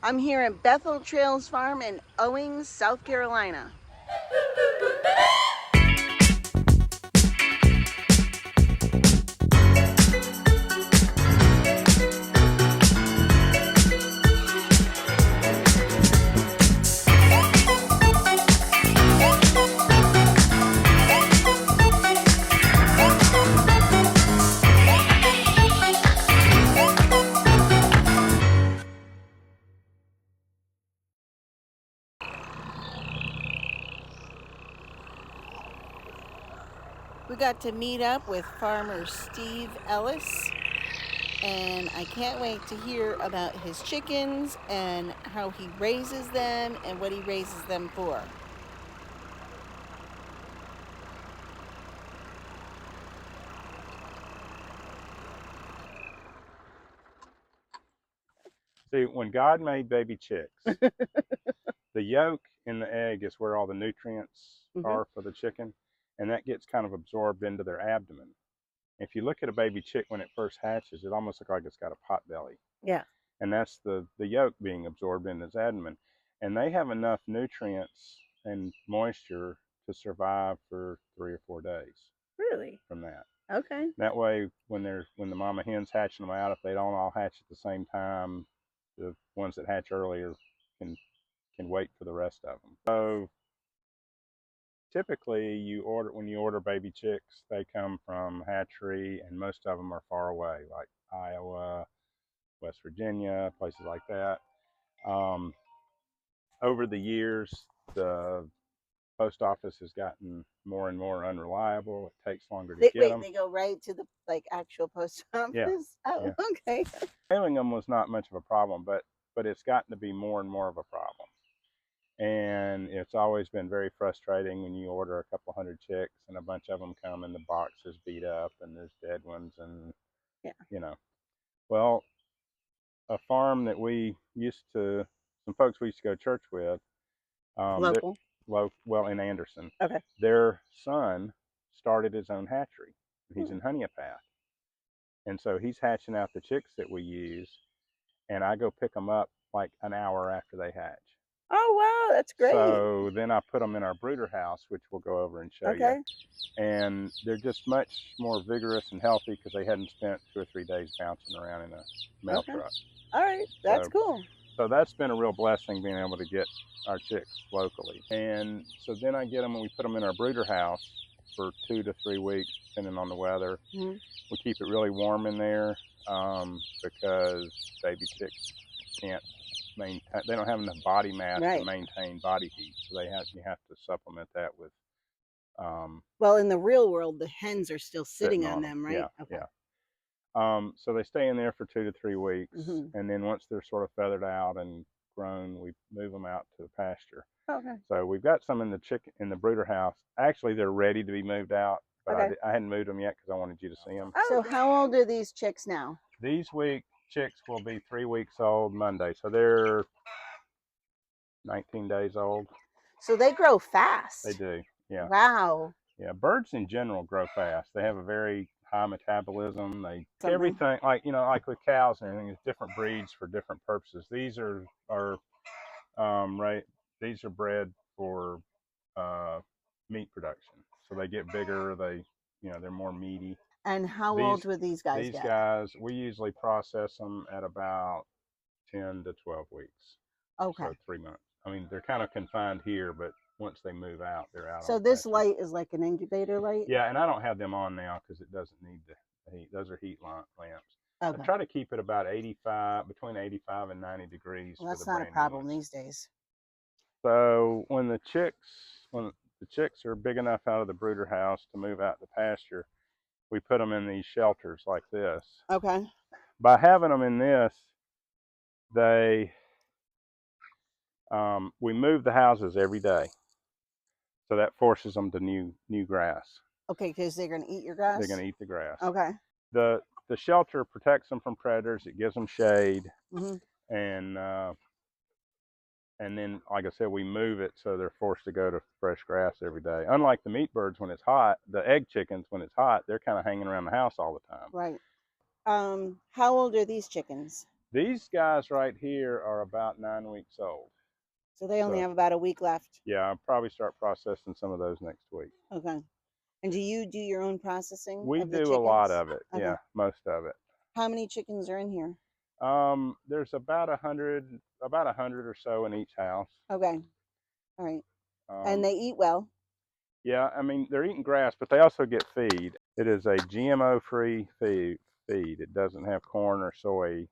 I'm here at Bethel Trails Farm in Owings, South Carolina. We got to meet up with farmer Steve Ellis, and I can't wait to hear about his chickens and how he raises them and what he raises them for. See, when God made baby chicks, the yolk in the egg is where all the nutrients are for the chicken, and that gets kind of absorbed into their abdomen. If you look at a baby chick when it first hatches, it almost looks like it's got a pot belly. Yeah. And that's the yolk being absorbed in its abdomen. And they have enough nutrients and moisture to survive for 3 or 4 days. Really? From that. Okay. That way, when the mama hen's hatching them out, if they don't all hatch at the same time, the ones that hatch earlier can wait for the rest of them. So typically, when you order baby chicks, they come from hatchery, and most of them are far away, like Iowa, West Virginia, places like that. Over the years, the post office has gotten more and more unreliable. It takes longer to get them. They go right to the actual post office? Yeah. Oh, yeah. Okay. Mailing them was not much of a problem, but it's gotten to be more and more of a problem. And it's always been very frustrating when you order a couple hundred chicks and a bunch of them come and the box is beat up and there's dead ones and, Well, a farm that some folks we used to go to church with, Local? Well, in Anderson. Okay. Their son started his own hatchery. He's in Honeypath. And so he's hatching out the chicks that we use, and I go pick them up like an hour after they hatch. Oh, wow, that's great. So then I put them in our brooder house, which we'll go over and show you. And they're just much more vigorous and healthy because they hadn't spent 2 or 3 days bouncing around in a mail truck. All right, that's cool. So that's been a real blessing, being able to get our chicks locally. And so then I get them and we put them in our brooder house for 2 to 3 weeks, depending on the weather. We keep it really warm in there because baby chicks can't maintain, they don't have enough body mass to maintain body heat. So you have to supplement that with. Well, in the real world, the hens are still sitting on them, right? Yeah. So they stay in there for 2 to 3 weeks, and then once they're sort of feathered out and grown, we move them out to the pasture. Okay. So we've got some in the brooder house. Actually, they're ready to be moved out, but I hadn't moved them yet because I wanted you to see them. So how old are these chicks now? These chicks will be 3 weeks old Monday, so they're 19 days old. So they grow fast. They do, yeah. Wow. Yeah, birds in general grow fast. They have a very high metabolism. Everything like with cows and everything, there's different breeds for different purposes. These are these are bred for meat production. So they get bigger, they're more meaty. And how old would these guys get? These guys, we usually process them at about 10 to 12 weeks. Okay. So 3 months. I mean, they're kind of confined here, but once they move out, they're out. So this light is like an incubator light? Yeah, and I don't have them on now because it doesn't need the heat. Those are heat lamps. Okay. I try to keep it about between 85 and 90 degrees. Well, that's not a problem these days. So when the chicks are big enough out of the brooder house to move out to pasture, we put them in these shelters like this. Okay. By having them in this, we move the houses every day. So that forces them to new grass. Okay, because they're going to eat your grass? They're going to eat the grass. Okay. The shelter protects them from predators. It gives them shade. And then, like I said, we move it so they're forced to go to fresh grass every day. Unlike the meat birds when it's hot, the egg chickens when it's hot, they're kind of hanging around the house all the time. Right. How old are these chickens? These guys right here are about 9 weeks old. So they only So have about a week left. yeah, I'll probably start processing some of those next week. Okay. And do you do your own processing We of the do a lot chickens? of it. Okay. Yeah, most of it. How many chickens are in here? There's about 100 or so in each house. Okay. All right. And Um, they eat well. yeah, I mean they're eating grass, but they also get feed. It is a GMO-free feed. It doesn't have corn or soy.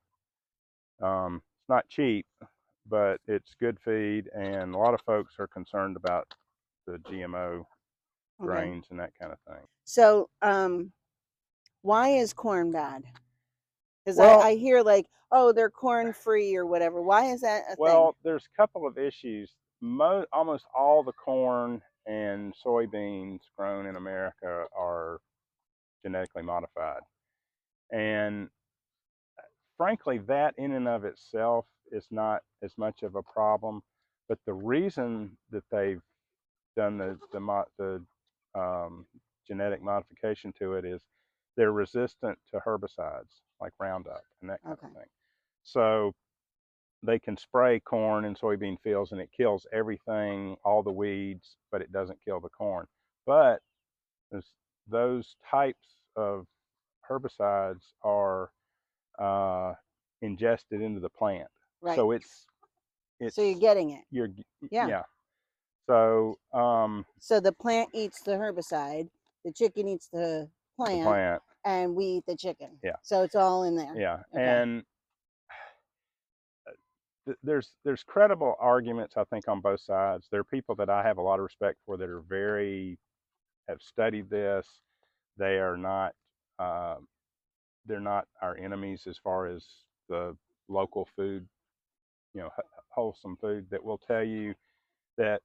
It's not cheap, but it's good feed, and a lot of folks are concerned about the GMO Okay. grains and that kind of thing. So, why is corn bad? Because Well, I hear like, oh, they're corn free or whatever. Why is that a thing? there's a couple of issues. Almost all the corn and soybeans grown in America are genetically modified, and frankly, that in and of itself is not as much of a problem. But the reason that they've done the genetic modification to it is they're resistant to herbicides like Roundup and that kind Okay. of thing. So they can spray corn and soybean fields and it kills everything, all the weeds, but it doesn't kill the corn. But those types of herbicides are uh, ingested into the plant. Right. So So you're it's getting it. you're Yeah. yeah. So So the plant eats the herbicide, the chicken eats the the plant, plant, and we eat the chicken. yeah, So it's all in there. yeah, Okay. and there's credible arguments I think on both sides. There are people that I have a lot of respect for that are very have studied this. They are not uh, they're not our enemies as far as the local food, wholesome food that will tell you that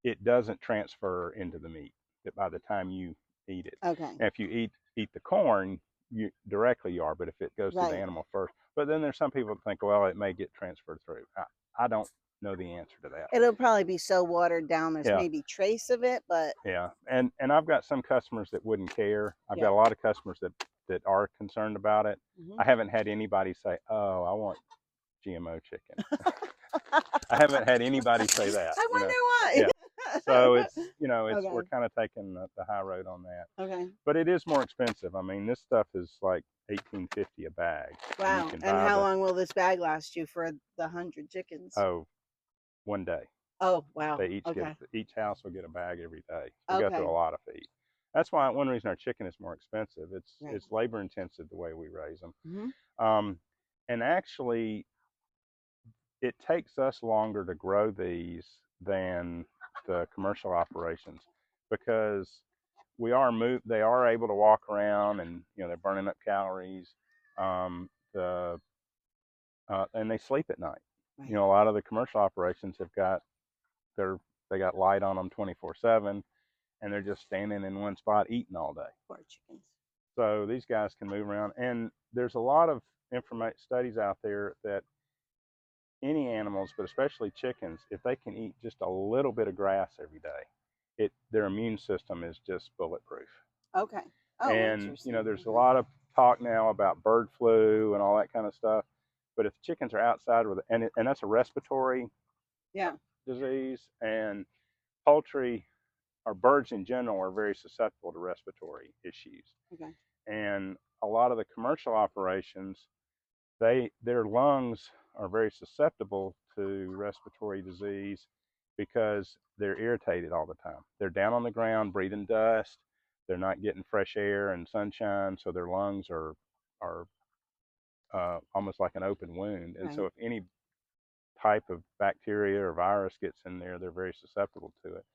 it doesn't transfer into the meat. That by the time you eat it, Okay. and if you eat the corn, you are. But if it goes to the Right. animal first, but then there's some people that think, well, it may get transferred through. I don't know the answer to that. It'll probably be so watered down. There's Yeah, maybe trace of it, but yeah, and I've got some customers that wouldn't care. I've yeah. got a lot of customers that are concerned about it. Mhm. I haven't had anybody say, "Oh, I want GMO chicken." I haven't had anybody say that. I wonder why. Yeah. So we're Okay. kind of taking the high road on that. Okay. But it is more expensive. I mean, this stuff is like $18.50 a bag. And you Wow. can And buy how long will this bag last you for the 100 chickens? one day. Oh, wow. They Okay. each house will get a bag every day. We go Okay. through a lot of feed. That's why one reason our chicken is more expensive. Right. It's labor intensive the way we raise them. Mhm. And actually, it takes us longer to grow these than the commercial operations because they are able to walk around and they're burning up calories. The And they sleep at night. Right. A lot of the commercial operations their they got light on them 24/7, and they're just standing in one spot eating all day. Poor chickens. So these guys can move around, and there's a lot of studies out there that any animals, but especially chickens, if they can eat just a little bit of grass every day, their immune system is just bulletproof. Okay. Oh, And interesting. there's a Okay. lot of talk now about bird flu and all that kind of stuff. But if chickens are outside and that's a respiratory Yeah. disease, and poultry or birds in general are very susceptible to respiratory issues. Okay. And a lot of the commercial operations, their lungs are very susceptible to respiratory disease because they're irritated all the time. They're down on the ground breathing dust. They're not getting fresh air and sunshine, so their lungs are almost like an open wound. And so Right. if any type of bacteria or virus gets in there, they're very susceptible to it.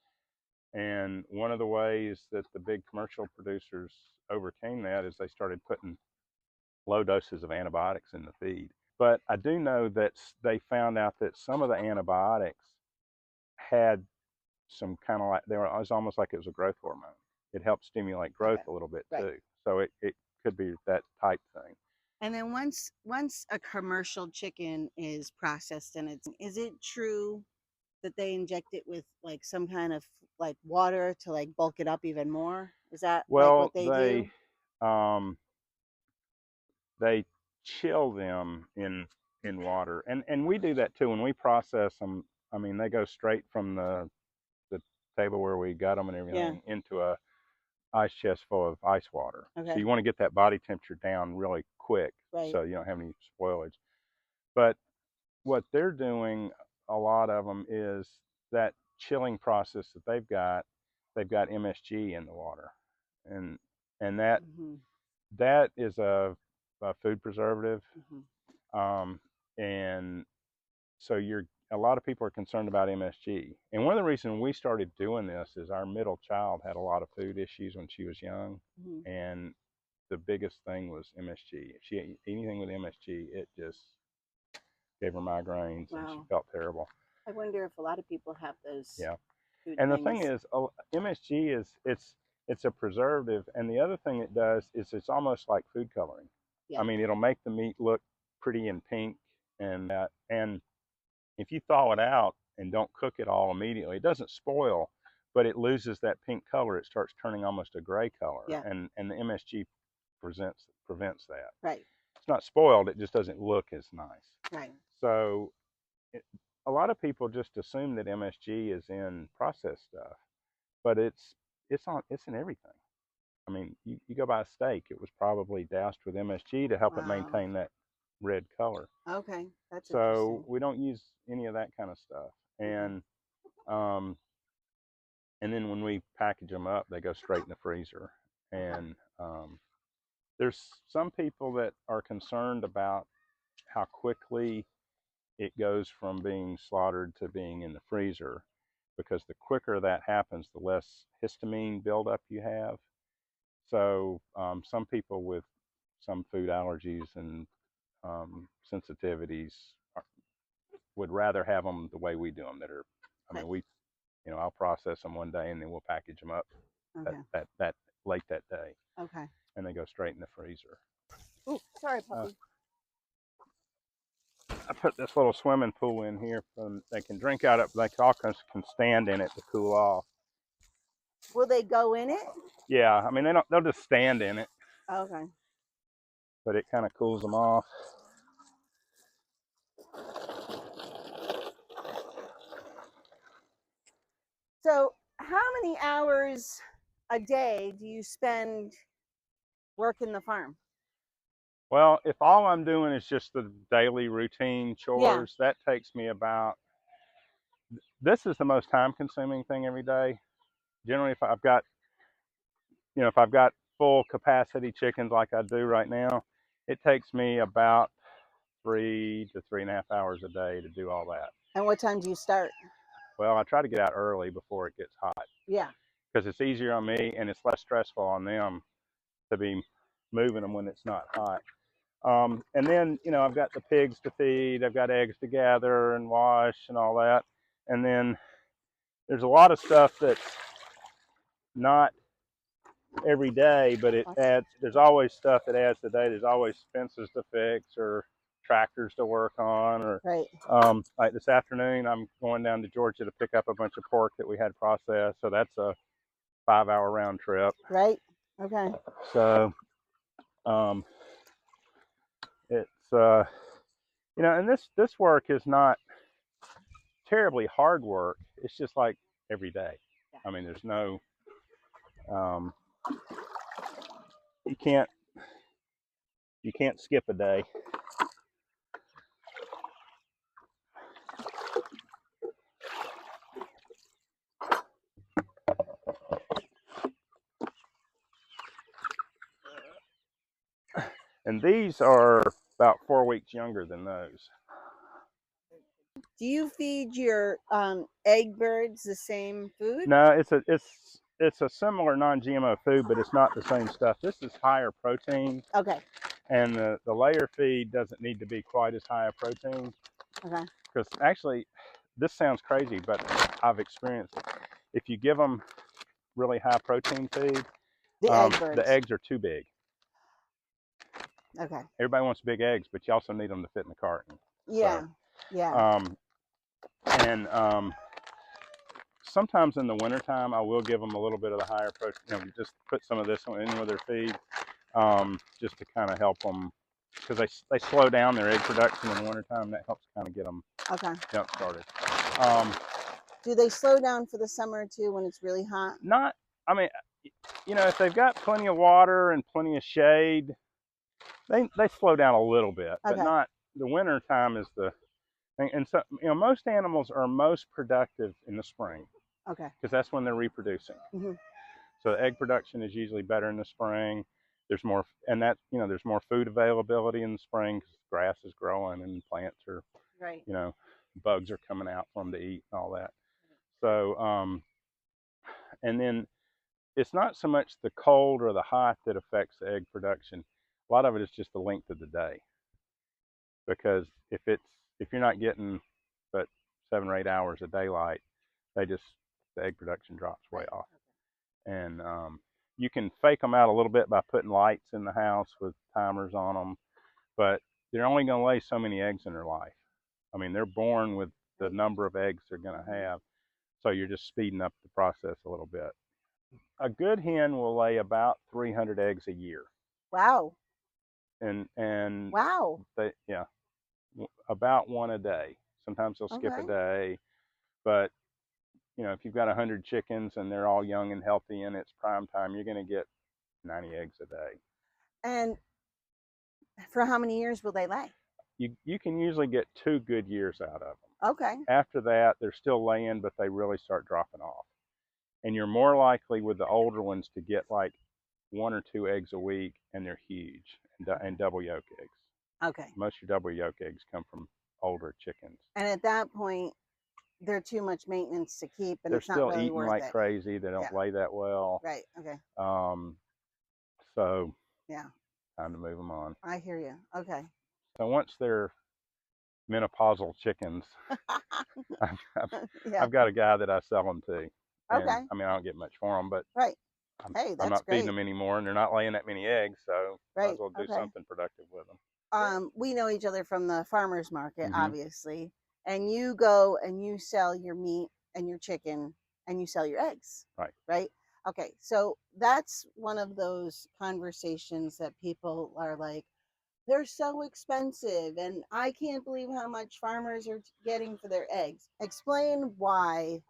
And one of the ways that the big commercial producers overcame that is they started putting low doses of antibiotics in the feed. But I do know that they found out that some of the antibiotics had some kind of it was almost like it was a growth hormone. It helped stimulate growth Okay. a little bit Right. too. So it could be that type thing. And then once a commercial chicken is processed and is it true that they inject it with like some kind of like water to like bulk it up even more? Is that like Well, what they do? um, they chill them in water. And we do that too when we process them. I mean, they go straight from the table where we got them and everything into a ice chest full of ice water. Okay. So you want to get that body temperature down really quick, so you don't have any spoilage. But what they're doing, a lot of them, is that chilling process that they've got MSG in the water, and that that is a food preservative, and so a lot of people are concerned about MSG. And one of the reasons we started doing this is our middle child had a lot of food issues when she was young, and the biggest thing was MSG. If she ate anything with MSG, it just gave her migraines, and she felt terrible. I wonder if a lot of people have those. Yeah. Food And things. the thing is, MSG is it's a preservative, and the other thing it does is it's almost like food coloring. Yeah. I mean, it'll make the meat look pretty and pink, and if you thaw it out and don't cook it all immediately, it doesn't spoil, but it loses that pink color. It starts turning almost a gray color, and the MSG prevents that. Right. It's not spoiled, it just doesn't look as nice. Right. So a lot of people just assume that MSG is in processed stuff, but it's in everything. I mean, you go buy a steak, it was probably doused with MSG to help it maintain that red color. Okay, that's so we don't use any of that kind of stuff. And then when we package them up, they go straight in the freezer. And there's some people that are concerned about how quickly it goes from being slaughtered to being in the freezer, because the quicker that happens, the less histamine buildup you have. So some people with some food allergies and sensitivities would rather have them the way we do them. I mean, I'll process them one day and then we'll package them up that late that day. Okay. And they go straight in the freezer. Oh, sorry, puppy. I put this little swimming pool in here. They can drink out of it. They all can stand in it to cool off. Will they go in it? Yeah, I mean they'll just stand in it. Okay. But it kind of cools them off. So, how many hours a day do you spend working the farm? Well, if all I'm doing is just the daily routine chores, that takes me about. This is the most time-consuming thing every day. Generally, if I've got full capacity chickens like I do right now, it takes me about 3 to 3.5 hours a day to do all that. And what time do you start? Well, I try to get out early before it gets hot. Yeah. Because it's easier on me and it's less stressful on them to be moving them when it's not hot. And then, I've got the pigs to feed, I've got eggs to gather and wash and all that. And then there's a lot of stuff that's not every day, but there's always stuff that adds to the day. There's always fences to fix or tractors to work on, or like this afternoon I'm going down to Georgia to pick up a bunch of pork that we had processed, so that's a 5-hour round trip. Right. Okay. So it's and this work is not terribly hard work. It's just like every day. I mean, there's no you can't skip a day. And these are about 4 weeks younger than those. Do you feed your egg birds the same food? No, it's a similar non-GMO food, but it's not the same stuff. This is higher protein. Okay. And the layer feed doesn't need to be quite as high a protein. Okay. Because actually, this sounds crazy, but I've experienced it. If you give them really high protein feed, the eggs are too big. Okay. Everybody wants big eggs, but you also need them to fit in the carton. Yeah. So, yeah. And sometimes in the wintertime, I will give them a little bit of the higher protein. Just put some of this in with their feed, just to kind of help them because they slow down their egg production in the wintertime. That helps kind of get them jump started. Do they slow down for the summer too when it's really hot? Not, I mean, you know, if they've got plenty of water and plenty of shade, they slow down a little bit, but not. The winter time is the thing. And so, you know, most animals are most productive in the spring. Because that's when they're reproducing. So the egg production is usually better in the spring. There's more, and that, you know, there's more food availability in the spring because grass is growing and plants are, you know, bugs are coming out for them to eat and all that. So, and then it's not so much the cold or the hot that affects the egg production. A lot of it is just the length of the day. Because if you're not getting but 7 or 8 hours of daylight, the egg production drops way off. And you can fake them out a little bit by putting lights in the house with timers on them, but they're only going to lay so many eggs in their life. I mean, they're born with the number of eggs they're going to have, so you're just speeding up the process a little bit. A good hen will lay about 300 eggs a year. Wow. And wow. About one a day. Sometimes they'll skip a day, but you know, if you've got 100 chickens and they're all young and healthy and it's prime time, you're going to get 90 eggs a day. And for how many years will they lay? You can usually get 2 good years out of them. After that, they're still laying, but they really start dropping off. And you're more likely with the older ones to get like 1 or 2 eggs a week, and they're huge and double yolk eggs. Most of your double yolk eggs come from older chickens. And at that point, they're too much maintenance to keep, and they're it's not really still eating worth like crazy. They don't lay that well. So time to move them on. I hear you. So once they're menopausal chickens, I've got a guy that I sell them to. And, I mean, I don't get much for them, but I'm not feeding them anymore, and they're not laying that many eggs, so might as well do something productive with them. We know each other from the farmer's market, obviously, and you go and you sell your meat and your chicken and you sell your eggs. Right? Okay, so that's one of those conversations that people are like, they're so expensive, and I can't believe how much farmers are getting for their eggs. Explain why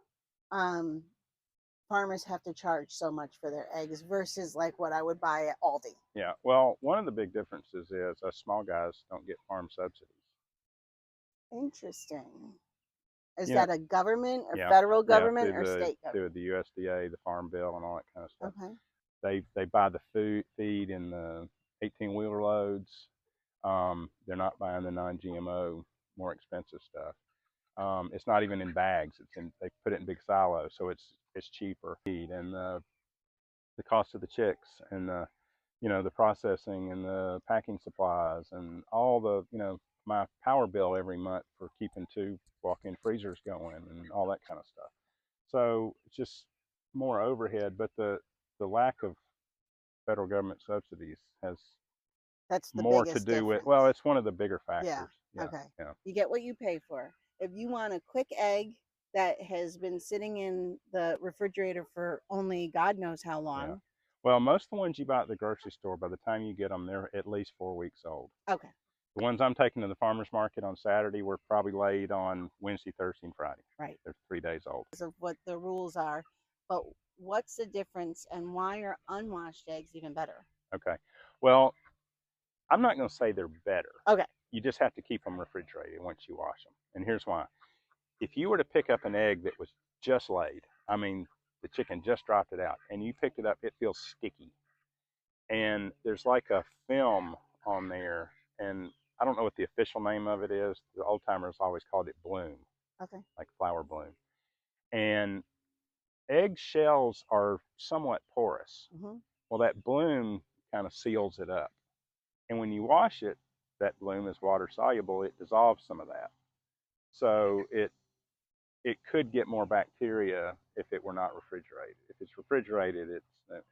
farmers have to charge so much for their eggs versus like what I would buy at Aldi. Yeah, well, one of the big differences is us small guys don't get farm subsidies. Interesting. Is that a government or federal government or state government? Through the USDA, the Farm Bill, and all that kind of stuff. They buy the feed in the 18-wheeler loads. They're not buying the non-GMO, more expensive stuff. It's not even in bags. They put it in big silos, so it's cheaper. And the cost of the chicks, and the processing and the packing supplies, and all the my power bill every month for keeping 2 walk-in freezers going and all that kind of stuff. So it's just more overhead, but the lack of federal government subsidies has more to do with, well, it's one of the bigger factors. You get what you pay for. If you want a quick egg that has been sitting in the refrigerator for only God knows how long. Well, most of the ones you buy at the grocery store, by the time you get them, they're at least 4 weeks old. The ones I'm taking to the farmer's market on Saturday were probably laid on Wednesday, Thursday, and Friday. They're 3 days old. Because of what the rules are. But what's the difference, and why are unwashed eggs even better? Well, I'm not going to say they're better. You just have to keep them refrigerated once you wash them. And here's why. If you were to pick up an egg that was just laid, I mean, the chicken just dropped it out, and you picked it up, it feels sticky. And there's like a film on there, and I don't know what the official name of it is. The old timers always called it bloom, like flower bloom. And egg shells are somewhat porous. Well, that bloom kind of seals it up. And when you wash it, that bloom is water soluble. It dissolves some of that. So it could get more bacteria if it were not refrigerated. If it's refrigerated,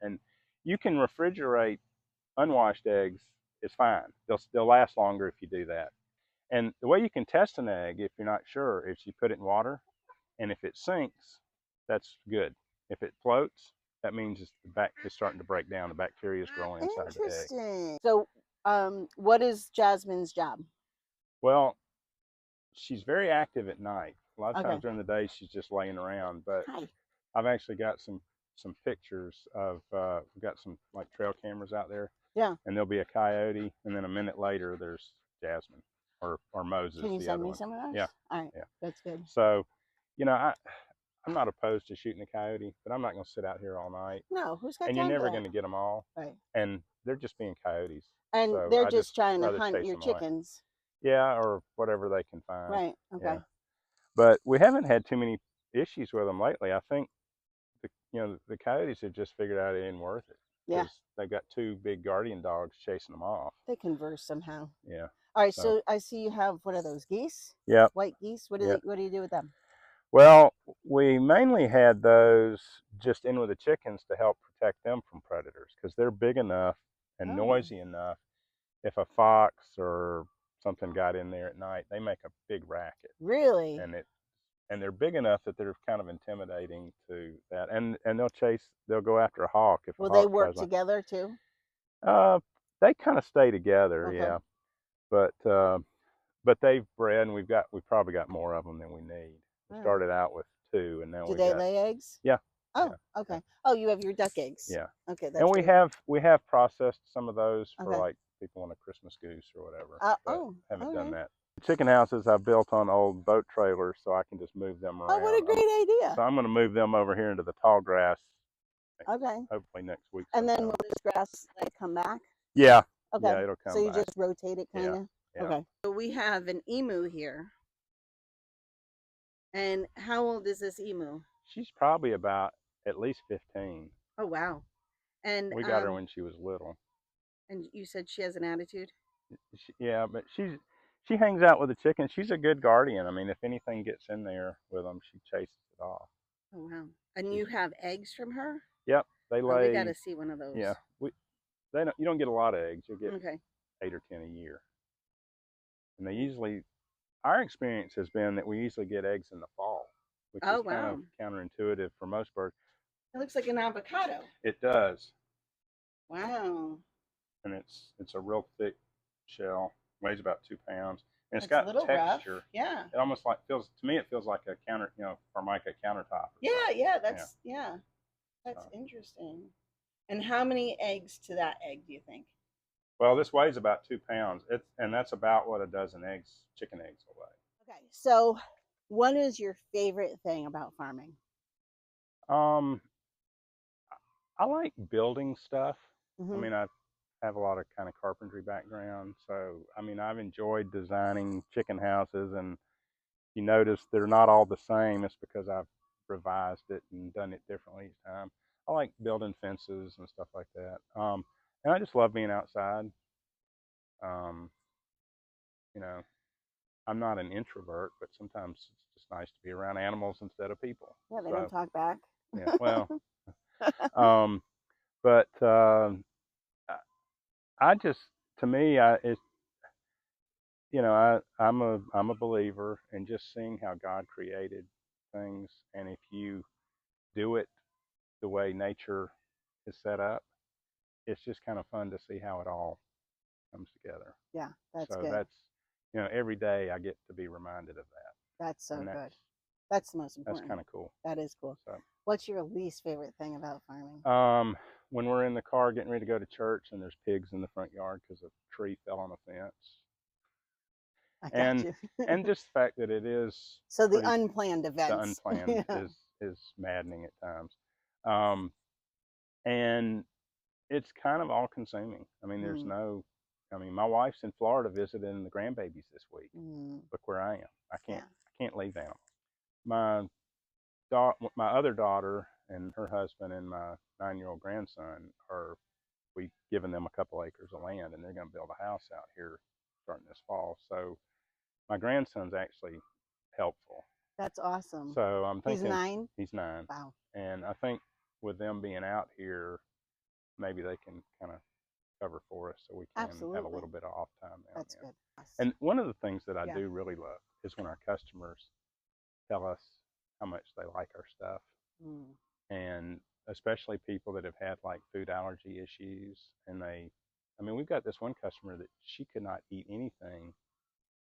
and you can refrigerate unwashed eggs. It's fine. They'll last longer if you do that. And the way you can test an egg, if you're not sure, is you put it in water, and if it sinks, that's good. If it floats, that means it's starting to break down. The bacteria is growing inside the egg. Interesting. So What is Jasmine's job? Well, she's very active at night. A lot of Okay. times during the day, she's just laying around. But Hi. I've actually got some pictures of we've got some like trail cameras out there. Yeah. And there'll be a coyote, and then a minute later, there's Jasmine or Moses, Can you the send other me one. some of those? Yeah. All right. Yeah. That's good. So, I'm not opposed to shooting a coyote, but I'm not going to sit out here all night. No, who's got And you're time for never that? going to get them all. Right. And they're just being coyotes. And So they're I just just trying to rather hunt chase your them away. chickens. Yeah, or whatever they can find. Right. Okay. Yeah. But we haven't had too many issues with them lately. I think the coyotes have just figured out it ain't worth it. Yeah. Because they've got two big guardian dogs chasing them off. They converse somehow. Yeah. All right. So I see you have, what are those, geese? Yep. White geese. What Yep. do you do with them? Well, we mainly had those just in with the chickens to help protect them from predators because they're big enough and noisy enough. If a fox or something got in there at night, they make a big racket. Really? And they're big enough that they're kind of intimidating to that. And they'll go after a hawk if Will a hawk they work tries to. together too? They kind of stay together, Okay. yeah. But they've bred, and we've probably got more of them than we need. We started out with 2, and now Do we they got. lay eggs? Yeah. Oh, Yeah. okay. Oh, you have your duck eggs. Yeah. Okay, that's And we good. have processed some of those for Okay. like people want a Christmas goose or whatever. But Oh, haven't all done right. that. Chicken houses I built on old boat trailers, so I can just move them Oh, what a around. great idea. So I'm going to move them over here into the tall grass. Okay. Hopefully next week. And then sometime. will this grass come back? Yeah. Okay. Yeah, it'll come So you back. just rotate it kind of? Yeah. Okay. So we have an emu here. And how old is this emu? She's probably about at least 15. Oh, wow. And we got her when she was little. And you said she has an attitude? Yeah, but she hangs out with the chickens. She's a good guardian. I mean, if anything gets in there with them, she chases it off. Oh, wow. And you have eggs from her? Yep, they lay. We got to see one of those. Yeah, you don't get a lot of eggs. You'll get okay. 8 or 10 a year. And they usually, our experience has been that we usually get eggs in the fall, which is kind of counterintuitive for most birds. It looks like an avocado. It does. Wow. And it's a real thick shell, weighs about 2 pounds, and it's got texture. Rough. Yeah. It almost feels like a Formica countertop. Yeah, that's interesting. And how many eggs to that egg do you think? Well, this weighs about 2 pounds. And that's about what a dozen chicken eggs will weigh. Okay, so what is your favorite thing about farming? I like building stuff. Mm-hmm. I mean, I have a lot of kind of carpentry background, so I mean, I've enjoyed designing chicken houses, and you notice they're not all the same. It's because I've revised it and done it differently each time. I like building fences and stuff like that. And I just love being outside. You know, I'm not an introvert, but sometimes it's just nice to be around animals instead of people. Yeah, they don't talk back. Yeah, well, but I just, to me, I'm a believer in just seeing how God created things, and if you do it the way nature is set up, it's just kind of fun to see how it all comes together. Yeah, that's so good. That's every day I get to be reminded of that. That's so good. That's the most important. That's kind of cool. That is cool. So, what's your least favorite thing about farming? When we're in the car getting ready to go to church and there's pigs in the front yard because a tree fell on a fence. I got you. And just the fact that it is so the unplanned events. The unplanned is maddening at times. And it's kind of all consuming. I mean, there's my wife's in Florida visiting the grandbabies this week. Look where I am. I can't leave animals. My other daughter and her husband and my 9-year-old grandson we've given them a couple acres of land, and they're going to build a house out here starting this fall. So my grandson's actually helpful. That's awesome. So I'm thinking he's 9. He's 9. Wow. And I think with them being out here, maybe they can kind of cover for us so we can have a little bit of off time now. That's good. And one of the things that I do really love is when our customers tell us how much they like our stuff. And especially people that have had like food allergy issues, and they I mean, we've got this one customer that she could not eat anything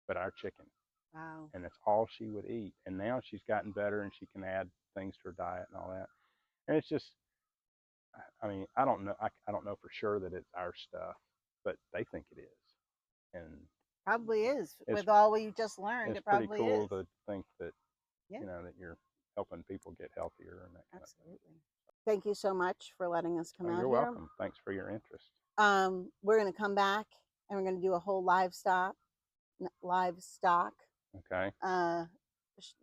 but our chicken. Wow. And that's all she would eat. And now she's gotten better and she can add things to her diet and all that. And it's just, I mean, I don't know. I don't know for sure that it's our stuff, but they think it is. And probably is. With all we just learned, it probably pretty cool is. to think that, yeah. you know, that you're helping people get healthier and that kind Absolutely. Of thing. Thank you so much for letting us come out you're here. welcome. Thanks for your interest. We're going to come back and we're going to do a whole livestock Okay.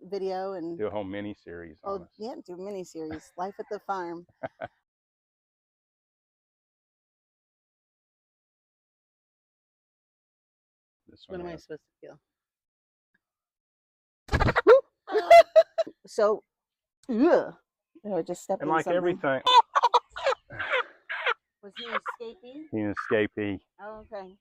Video and do a whole mini series on us. Yeah, do a mini series. Life at the farm. What am I supposed to feel? So, yeah. I just stepped and in like something. Everything. Was he an escapee? He's an escapee. Oh, okay.